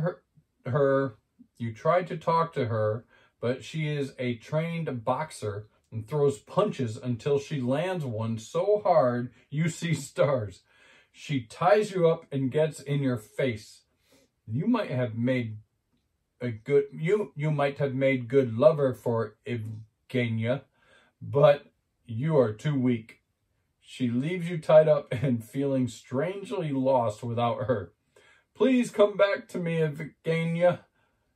to her, but she is a trained boxer and throws punches until she lands one so hard you see stars. She ties you up and gets in your face. You might have made good lover for Evgenia, but you are too weak. She leaves you tied up and feeling strangely lost without her. Please come back to me, Evgenia.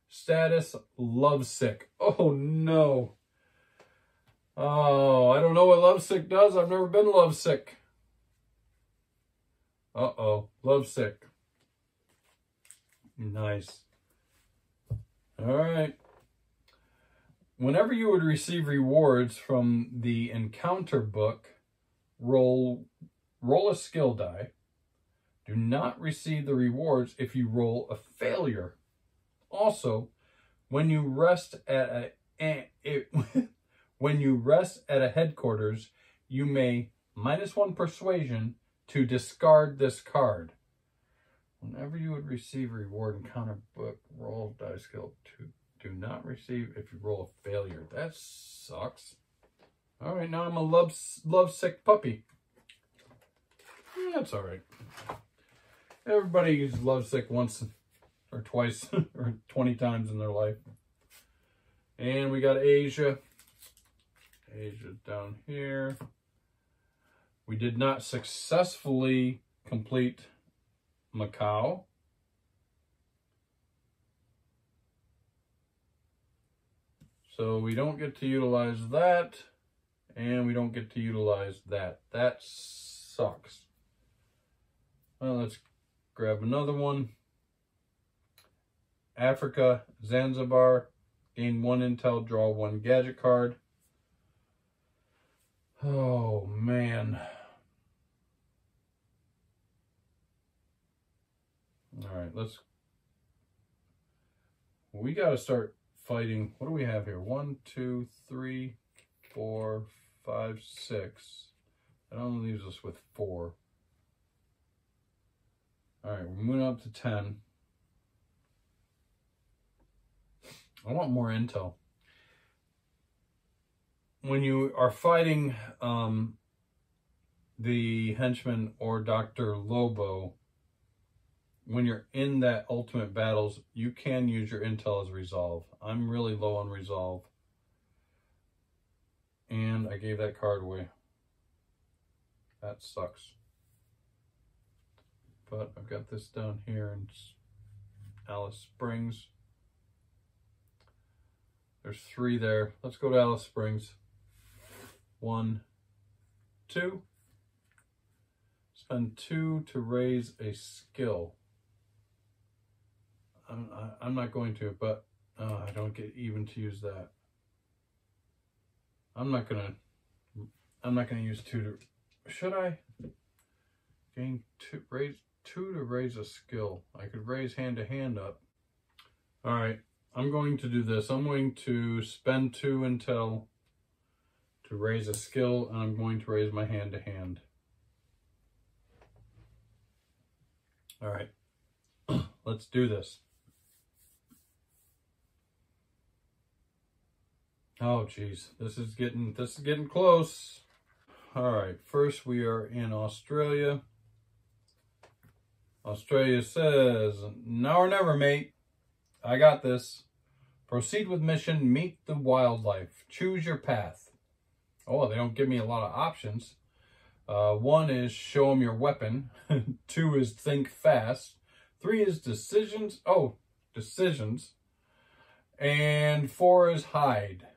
Status, lovesick. Oh, no. Oh, I don't know what lovesick does. I've never been lovesick. Uh-oh, lovesick. Nice. All right. Whenever you would receive rewards from the encounter book, roll a skill die. Do not receive the rewards if you roll a failure. Also, when you rest at a headquarters, you may -1 persuasion to discard this card. Whenever you would receive a reward encounter book, roll die skill 2. Do not receive if you roll a failure. That sucks. All right, now I'm a lovesick puppy. That's all right. Everybody's lovesick once or twice or 20 times in their life. And we got Asia. Asia's down here. We did not successfully complete Macau. So we don't get to utilize that, and we don't get to utilize that. That sucks. Well, let's grab another one. Africa, Zanzibar. Gain 1 intel, draw 1 gadget card. Oh, man. All right, we got to start fighting. What do we have here? 1, 2, 3, 4, 5, 6. That only leaves us with 4. All right, we're moving up to 10. I want more intel. When you are fighting the henchman or Dr. Lobo, when you're in that ultimate battles, you can use your intel as resolve. I'm really low on resolve. And I gave that card away. That sucks. But I've got this down here in Alice Springs. There's 3 there. Let's go to Alice Springs. 1, 2. Spend 2 to raise a skill. I'm not going to, but Oh, I don't get even to use that. I'm not gonna use 2 to, should I? Gain 2, raise 2 to raise a skill. I could raise hand to hand up. All right, I'm going to do this. I'm going to spend 2 intel to raise a skill, and I'm going to raise my hand to hand. All right, let's do this. Oh geez, this is getting close. All right, first we are in Australia. Australia says, now or never, mate. I got this. Proceed with mission, meet the wildlife. Choose your path. Oh, they don't give me a lot of options. 1 is show them your weapon. 2 is think fast. 3 is decisions. Oh, decisions. And 4 is hide.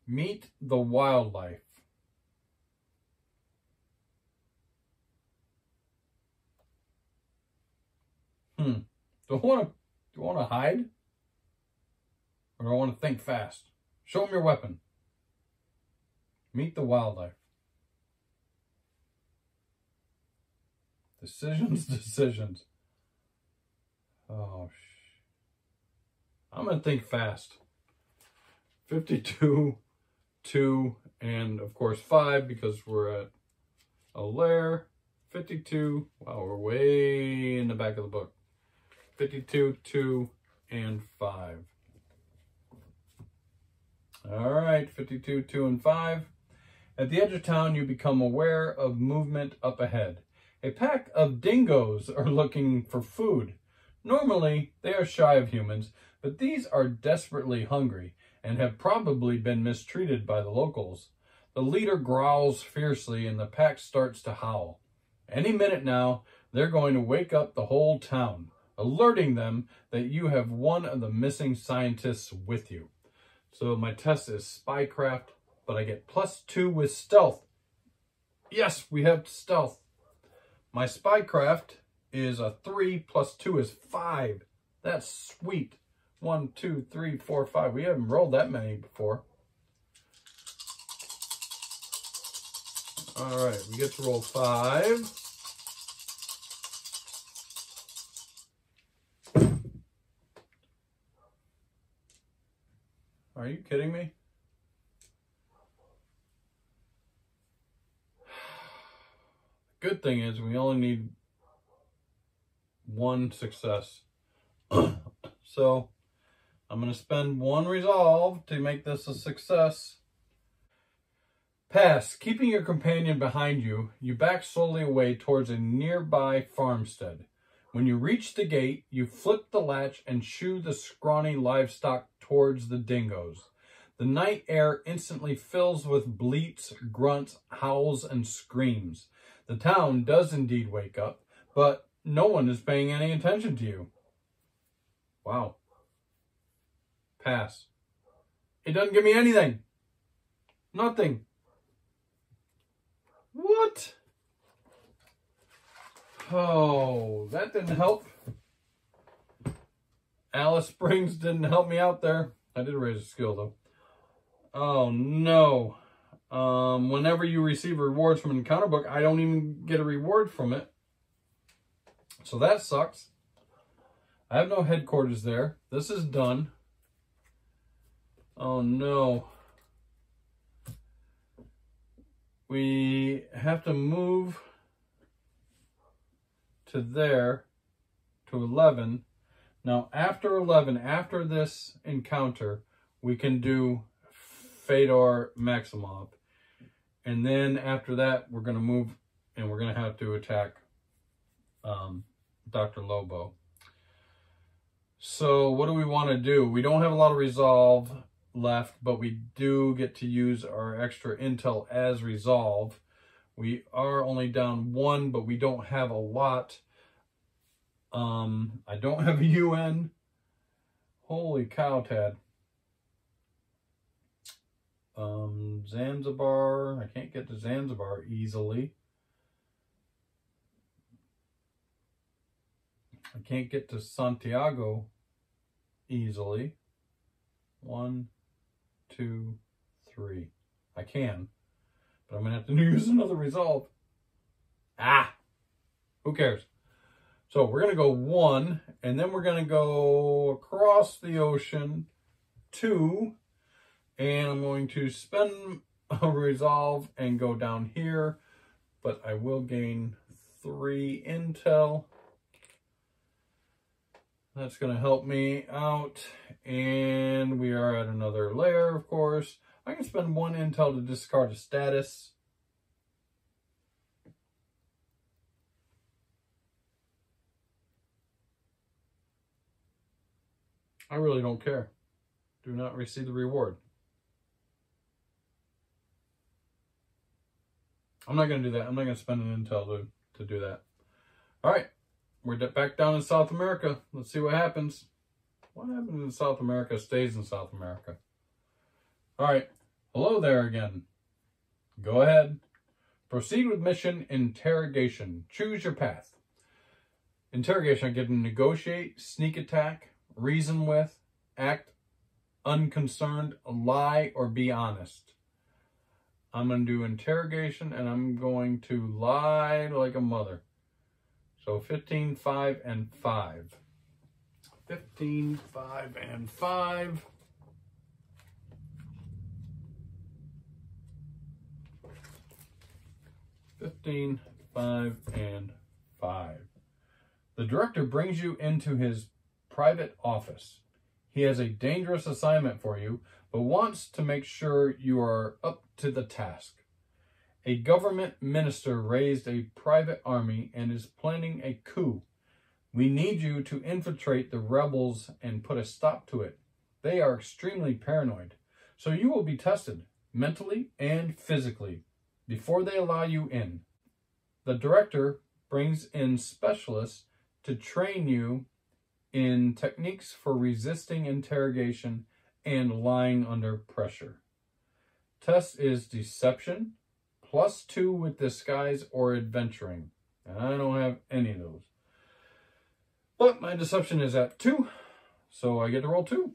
Meet the wildlife. Do I want to hide? Or do I want to think fast? Show them your weapon. Meet the wildlife. Decisions. Oh, I'm going to think fast. 52, 2, and of course 5 because we're at a lair. 52, wow, we're way in the back of the book. 52, 2, and 5. All right, 52, 2, and 5. At the edge of town, you become aware of movement up ahead. A pack of dingoes are looking for food. Normally, they are shy of humans, but these are desperately hungry and have probably been mistreated by the locals. The leader growls fiercely and the pack starts to howl. Any minute now, they're going to wake up the whole town, alerting them that you have one of the missing scientists with you. So my test is spycraft, but I get +2 with stealth. Yes, we have stealth. My spycraft is a 3 + 2 is 5. That's sweet. 1, 2, 3, 4, 5. We haven't rolled that many before. All right, we get to roll 5. Are you kidding me? Good thing is we only need 1 success. So I'm going to spend 1 resolve to make this a success. Pass. Keeping your companion behind you, you back slowly away towards a nearby farmstead. When you reach the gate, you flip the latch and shoo the scrawny livestock towards the dingoes. The night air instantly fills with bleats, grunts, howls, and screams. The town does indeed wake up, but no one is paying any attention to you. Wow. Pass. It doesn't give me anything. Nothing. What? Oh, that didn't help. Alice Springs didn't help me out there. I did raise a skill though. Oh no. Whenever you receive rewards from an encounter book, I don't even get a reward from it. So that sucks. I have no headquarters there. This is done. Oh no. We have to move to there, to 11. Now after 11, after this encounter, we can do Fedor Maximov. And then after that, we're going to move and we're going to have to attack Dr. Lobo. So what do we want to do? We don't have a lot of resolve left, but we do get to use our extra intel as resolve. We are only down 1, but we don't have a lot. I don't have a UN. Holy cow, Tad. Zanzibar. I can't get to Zanzibar easily. I can't get to Santiago easily. 1, 2, 3. I can, but I'm going to have to use another resolve. Ah, who cares? So we're going to go 1, and then we're going to go across the ocean 2, and I'm going to spend a resolve and go down here, but I will gain 3 intel. That's going to help me out, and we are at another layer, of course. I can spend 1 intel to discard a status. I really don't care. Do not receive the reward. I'm not going to do that. I'm not going to spend an intel to do that. All right. We're back down in South America. Let's see what happens. What happens in South America stays in South America. All right. Hello there again. Go ahead. Proceed with mission interrogation. Choose your path. Interrogation, I get to negotiate, sneak attack, reason with, act unconcerned, lie, or be honest. I'm going to do interrogation, and I'm going to lie like a mother. So 15, 5, and 5. 15, 5, and 5. $15, 5, and 5. The director brings you into his private office. He has a dangerous assignment for you, but wants to make sure you are up to the task. A government minister raised a private army and is planning a coup. We need you to infiltrate the rebels and put a stop to it. They are extremely paranoid, so you will be tested mentally and physically before they allow you in. The director brings in specialists to train you in techniques for resisting interrogation and lying under pressure. Test is deception, +2 with disguise or adventuring. And I don't have any of those. But my deception is at 2, so I get to roll 2.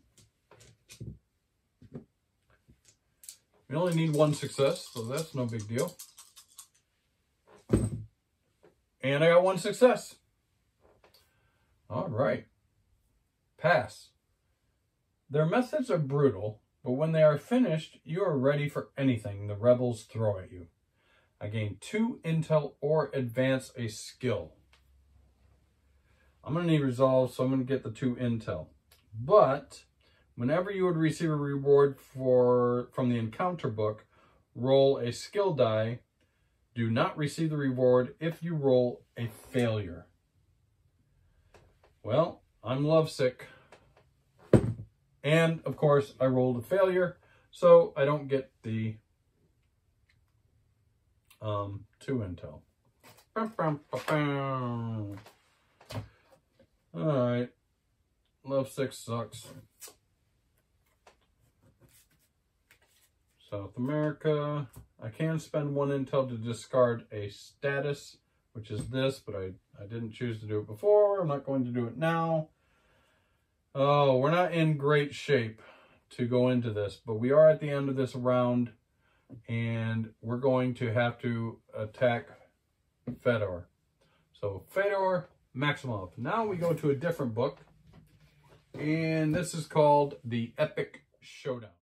We only need 1 success, so that's no big deal. And I got 1 success. All right. Pass. Their methods are brutal, but when they are finished, you are ready for anything the rebels throw at you. I gain 2 intel or advance a skill. I'm going to need resolve, so I'm going to get the 2 intel. But whenever you would receive a reward from the encounter book, roll a skill die. Do not receive the reward if you roll a failure. Well, I'm lovesick. And, of course, I rolled a failure, so I don't get the 2 intel. Alright. Lovesick sucks. South America. I can spend 1 intel to discard a status, which is this, but I didn't choose to do it before. I'm not going to do it now. Oh, we're not in great shape to go into this, but we are at the end of this round, and we're going to have to attack Fedor. So Fedor Maximov. Now we go to a different book, and this is called The Epic Showdown.